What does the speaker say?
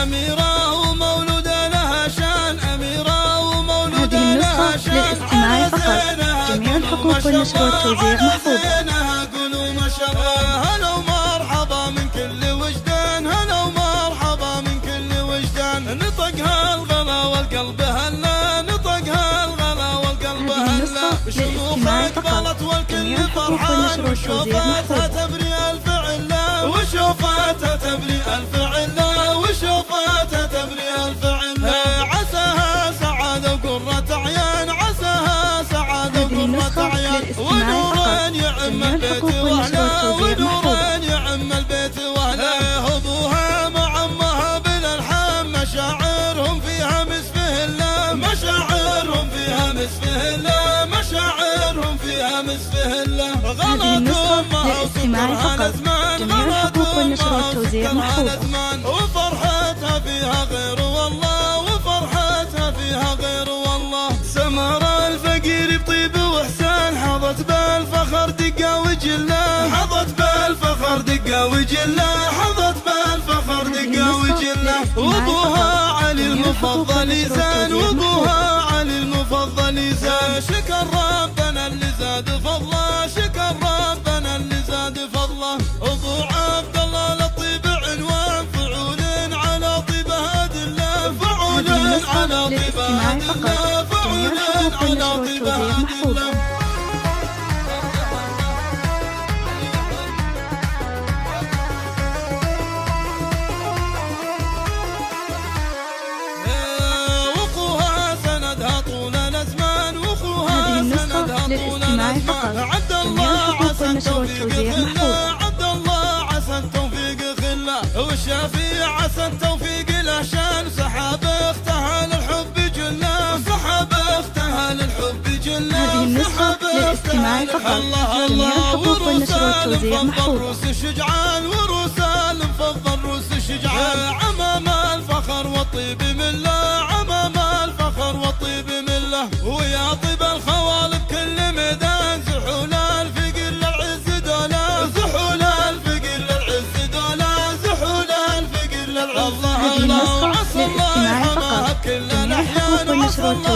أميرة ومولودة لها شان، أميرة ومولودة هذه لها النسخة شان. للاستماع فقط. جميع الحقوق والنشر والتوزيع محفوظة. قولوا ما شاء الله. هلا ومرحبا من كل وجدان، هلا ومرحبا من كل وجدان. نطقها الغلا والقلب هلا، نطقها الغلا والقلب هلا. للاستماع فقط. والكل فرحان، وشوفتها تبري ألف علا، وشوفتها تبري ألف علا، وشوفتها تبري ألف علا. عساها سعادة وقرة عيان، عساها سعادة وقرة عيان. ونور يعم البيت واهله، ونور يعم البيت واهله. ابوها مع امها بالالحام، مشاعرهم فيها مسفه الله، مشاعرهم فيها مسفه الله، مشاعرهم فيها مسفه الله. هذه النسخة للاستماع فقط. جميع الحقوق والنشر والتوزيع محفوظة. وفرحتها فيها غير والله، وفرحتها فيها غير والله. سمر الفقير بطيب واحسان، حظت بالفخر دقة وجله، حظت بالفخر دقة وجله، حظت بالفخر دقة وجله. وابوها علي المفضل يزان، وابوها علي المفضل يزان. شكر ربنا اللي زاد فضله، شكر ربنا اللي زاد فضله. ابو عبد الله لطيب عنوان، فعول على طيبه ادله، فعول على طيبه ادله، فعول على طيبه ادله. للاستماع فقط. عبد الله عسى التوفيق خله، عبد الله عسى التوفيق خله. والشافي عسى التوفيق له شان، سحاب اختها للحب جله، سحاب اختها للحب جله. هذه النسخة للاستماع فقط. جميع الحقوق والنشر والتوزيع محفوظة. روس الشجعان، وروسال مفضل روس الشجعان. عمام الفخر والطيب مله، عمام الفخر والطيب مله. ويا طيب الخوالب كل ميدان، زحول الفقر للعز دولا، زحول الفقر للعز دولا، زحول الفقر للعز. الله الله عسى الله يرحمها بكل الاحيان، عسى الله